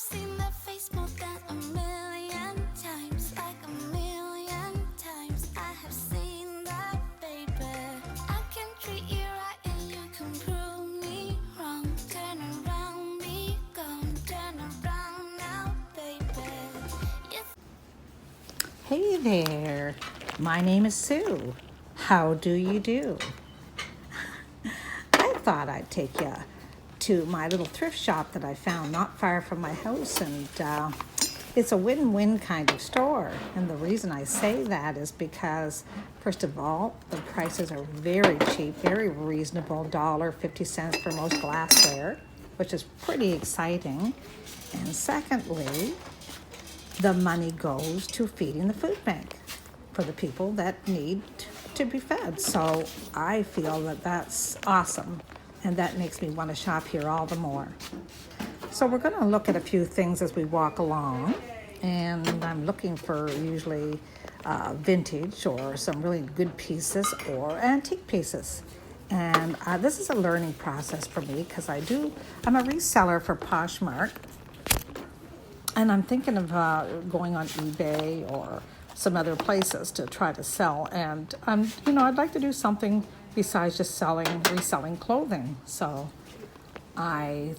seen that face more than a million times, like a million times. I have seen that, baby. I can treat you right and you can prove me wrong. Turn around, be gone. Turn around now, baby. Hey there, my name is Sue. How do you do? I thought I'd take you to my little thrift shop that I found not far from my house, and it's a win-win kind of store. And the reason I say that is because, first of all, the prices are very cheap, very reasonable, $1.50 for most glassware, which is pretty exciting. And secondly, the money goes to feeding the food bank for the people that need to be fed. So I feel that that's awesome, and that makes me want to shop here all the more. So we're going to look at a few things as we walk along, and I'm looking for usually vintage or some really good pieces or antique pieces. And this is a learning process for me because I'm a reseller for Poshmark. And I'm thinking of going on eBay or some other places to try to sell. And, I'd like to do something besides just reselling clothing. So I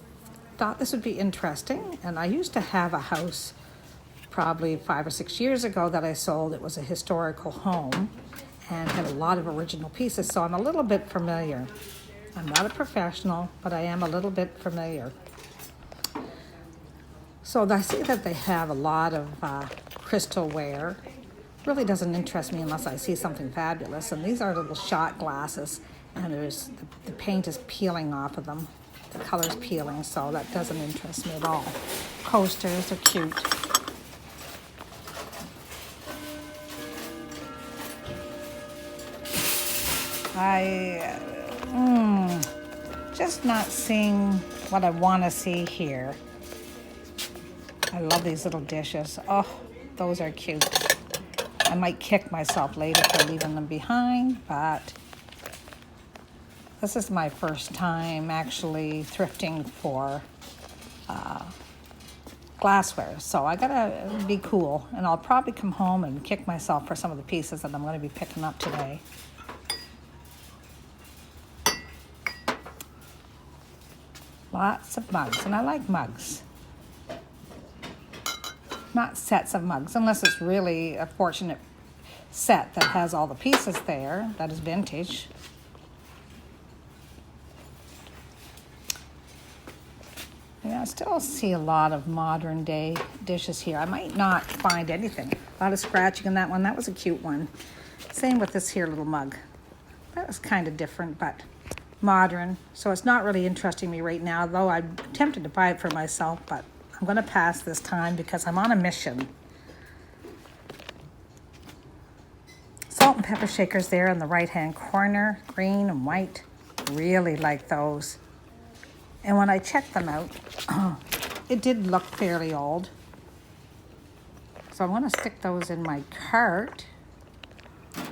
thought this would be interesting. And I used to have a house probably 5 or 6 years ago that I sold. It was a historical home and had a lot of original pieces. So I'm a little bit familiar. I'm not a professional, but I am a little bit familiar. So I see that they have a lot of crystal ware. Really doesn't interest me unless I see something fabulous. And these are little shot glasses, and the paint is peeling off of them. The color's peeling, so that doesn't interest me at all. Coasters are cute. Just not seeing what I want to see here. I love these little dishes. Oh, those are cute. I might kick myself later for leaving them behind, but this is my first time actually thrifting for glassware. So I gotta be cool, and I'll probably come home and kick myself for some of the pieces that I'm gonna be picking up today. Lots of mugs, and I like mugs. Not sets of mugs, unless it's really a fortunate set that has all the pieces there, that is vintage. Yeah, I still see a lot of modern day dishes here. I might not find anything. A lot of scratching in that one. That was a cute one. Same with this here little mug. That was kind of different, but modern. So it's not really interesting me right now, though I'm tempted to buy it for myself, but I'm going to pass this time because I'm on a mission. Salt and pepper shakers there in the right-hand corner, green and white. Really like those. And when I checked them out, it did look fairly old. So I'm going to stick those in my cart.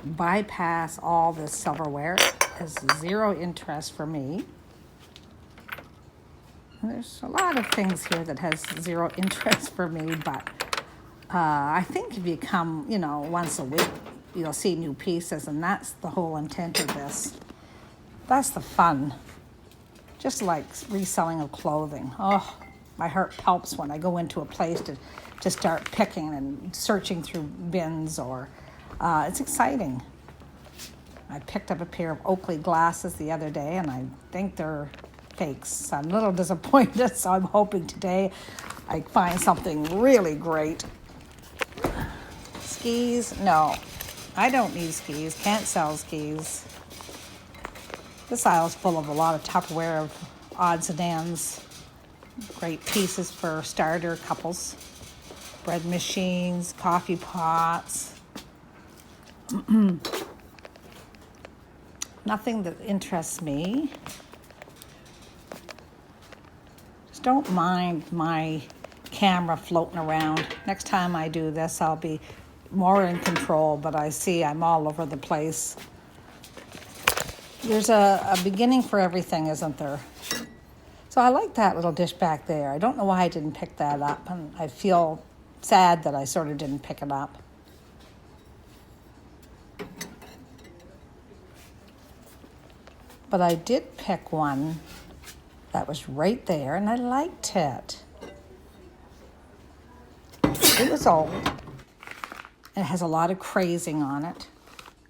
Bypass all this silverware. Has zero interest for me. There's a lot of things here that has zero interest for me, but I think if you come, once a week, you'll see new pieces, and that's the whole intent of this. That's the fun. Just like reselling of clothing. Oh, my heart pulps when I go into a place to start picking and searching through bins, or it's exciting. I picked up a pair of Oakley glasses the other day, and I think they're fakes. I'm a little disappointed, so I'm hoping today I find something really great. Skis? No, I don't need skis. Can't sell skis. This aisle is full of a lot of Tupperware of odds and ends. Great pieces for starter couples. Bread machines, coffee pots. Nothing that interests me. Just don't mind my camera floating around. Next time I do this, I'll be more in control, but I see I'm all over the place. There's a beginning for everything, isn't there? So I like that little dish back there. I don't know why I didn't pick that up, and I feel sad that I sort of didn't pick it up. But I did pick one that was right there, and I liked it. It was old. It has a lot of crazing on it.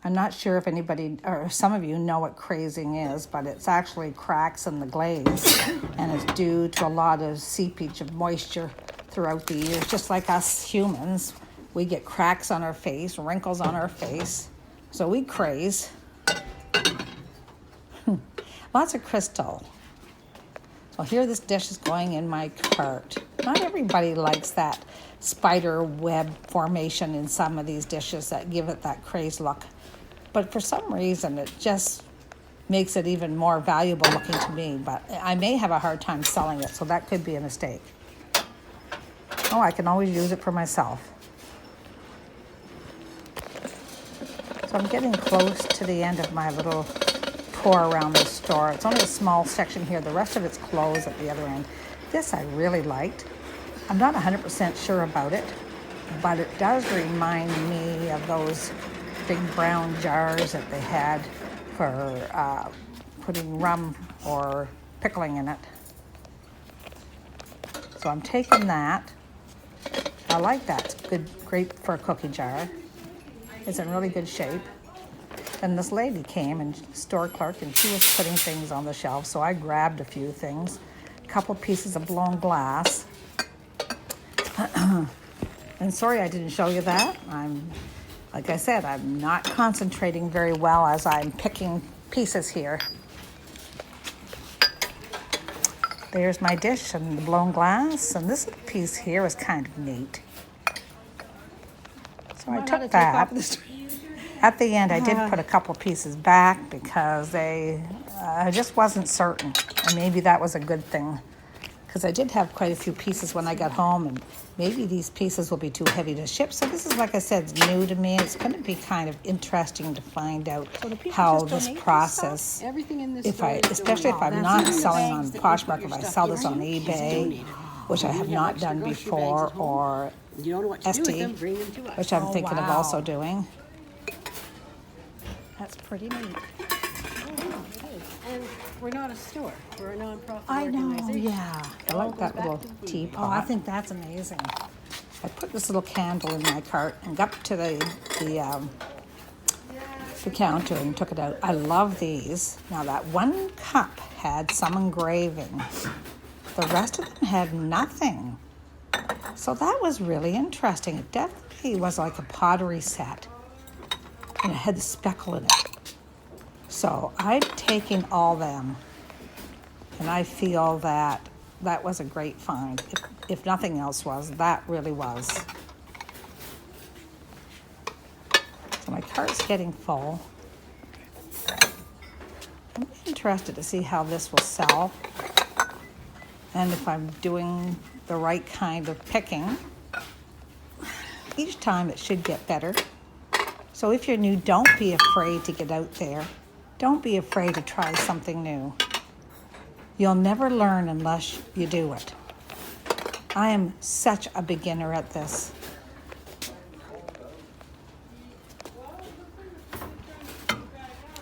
I'm not sure if anybody, or some of you know what crazing is, but it's actually cracks in the glaze, and it's due to a lot of seepage of moisture throughout the years. Just like us humans, we get cracks on our face, wrinkles on our face, so we craze. Lots of crystal. So here this dish is going in my cart. Not everybody likes that spider web formation in some of these dishes that give it that crazed look. But for some reason, it just makes it even more valuable looking to me. But I may have a hard time selling it, so that could be a mistake. Oh, I can always use it for myself. So I'm getting close to the end of my little tour around this store. It's only a small section here. The rest of it's closed at the other end. This I really liked. I'm not 100% sure about it, but it does remind me of those big brown jars that they had for putting rum or pickling in it. So I'm taking that. I like that. It's good, great for a cookie jar. It's in really good shape. And this lady came, and store clerk, and she was putting things on the shelf, so I grabbed a few things. A couple pieces of blown glass. And sorry I didn't show you that. Like I said, I'm not concentrating very well as I'm picking pieces here. There's my dish and the blown glass, and this piece here is kind of neat. So I took that. At the end, I did put a couple pieces back because I just wasn't certain, and maybe that was a good thing, because I did have quite a few pieces when I got home, and maybe these pieces will be too heavy to ship. So this is, like I said, it's new to me. It's going to be kind of interesting to find out how this process, especially if I'm not selling on Poshmark, if I sell this on eBay, which I have not done before, or Etsy, which I'm thinking of also doing. That's pretty neat. And we're not a store. We're a non-profit I know, organization. yeah. I like that little teapot. Oh, I think that's amazing. I put this little candle in my cart and got to the counter and took it out. I love these. Now that one cup had some engraving. The rest of them had nothing. So that was really interesting. It definitely was like a pottery set. And it had the speckle in it. So I'm taking all them, and I feel that that was a great find. If nothing else was, that really was. So my cart's getting full. I'm interested to see how this will sell, and if I'm doing the right kind of picking. Each time it should get better. So if you're new, don't be afraid to get out there. Don't be afraid to try something new. You'll never learn unless you do it. I am such a beginner at this.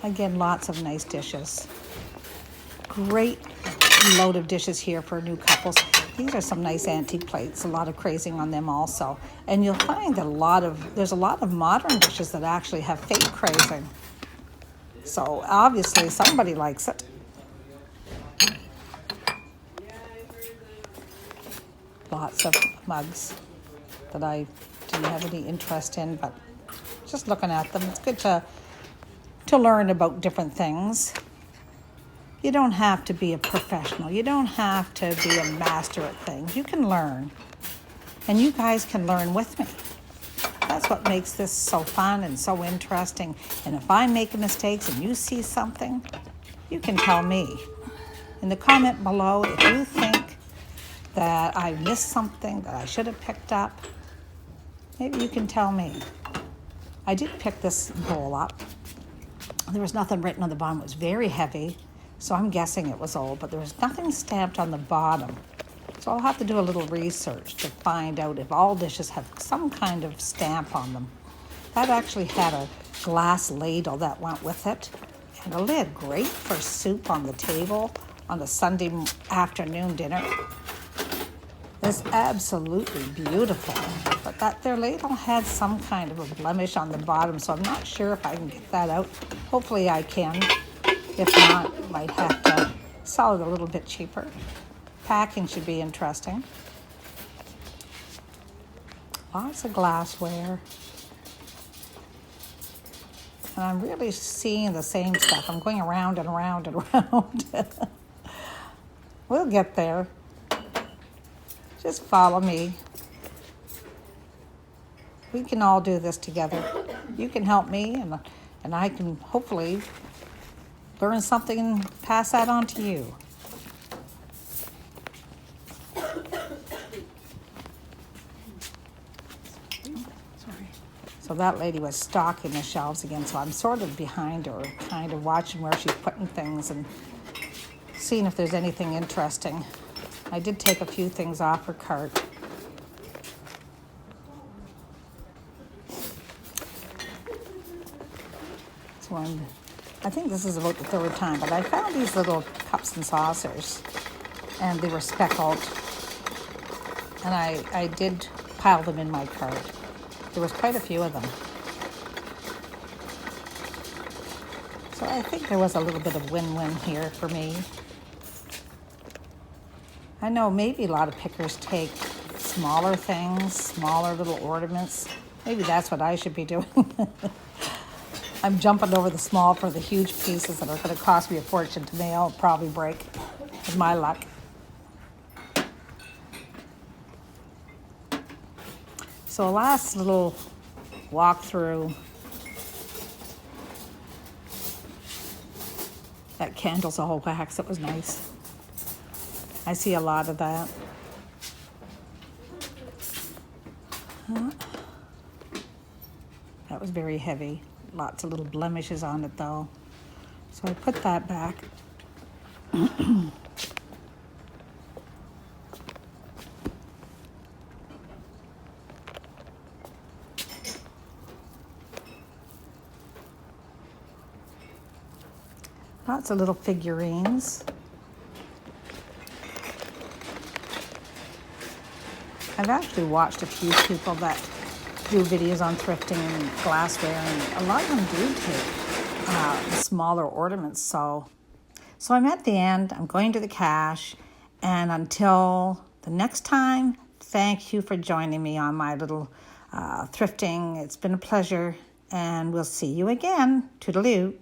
Again, lots of nice dishes. Great load of dishes here for new couples. These are some nice antique plates, a lot of crazing on them also. And you'll find that there's a lot of modern dishes that actually have fake crazing. So obviously somebody likes it. Lots of mugs that I didn't have any interest in, but just looking at them, it's good to learn about different things. You don't have to be a professional. You don't have to be a master at things. You can learn. And you guys can learn with me. That's what makes this so fun and so interesting. And if I make mistakes and you see something, you can tell me. In the comment below, if you think that I missed something that I should have picked up, maybe you can tell me. I did pick this bowl up. There was nothing written on the bottom. It was very heavy. So I'm guessing it was old, but there was nothing stamped on the bottom. So I'll have to do a little research to find out if all dishes have some kind of stamp on them. That actually had a glass ladle that went with it and a lid. Great for soup on the table on a Sunday afternoon dinner. It's absolutely beautiful. But that their ladle had some kind of a blemish on the bottom, so I'm not sure if I can get that out. Hopefully I can. If not, might have to sell it a little bit cheaper. Packing should be interesting. Lots of glassware. And I'm really seeing the same stuff. I'm going around and around and around. We'll get there. Just follow me. We can all do this together. You can help me, and I can hopefully learn something and pass that on to you. So that lady was stocking the shelves again, so I'm sort of behind her, kind of watching where she's putting things and seeing if there's anything interesting. I did take a few things off her cart. So I think this is about the third time, but I found these little cups and saucers, and they were speckled, and I did pile them in my cart. There was quite a few of them. So I think there was a little bit of win-win here for me. I know maybe a lot of pickers take smaller things, smaller little ornaments. Maybe that's what I should be doing. I'm jumping over the small for the huge pieces that are going to cost me a fortune to mail, probably break, with my luck. So a last little walk through. That candle's all wax. It was nice. I see a lot of that. That was very heavy. Lots of little blemishes on it though. So I put that back. Lots of little figurines. I've actually watched a few people that do videos on thrifting and glassware, and a lot of them do take smaller ornaments. So I'm at the end. I'm going to the cash. And until the next time, thank you for joining me on my little thrifting. It's been a pleasure, and we'll see you again. Toodaloo.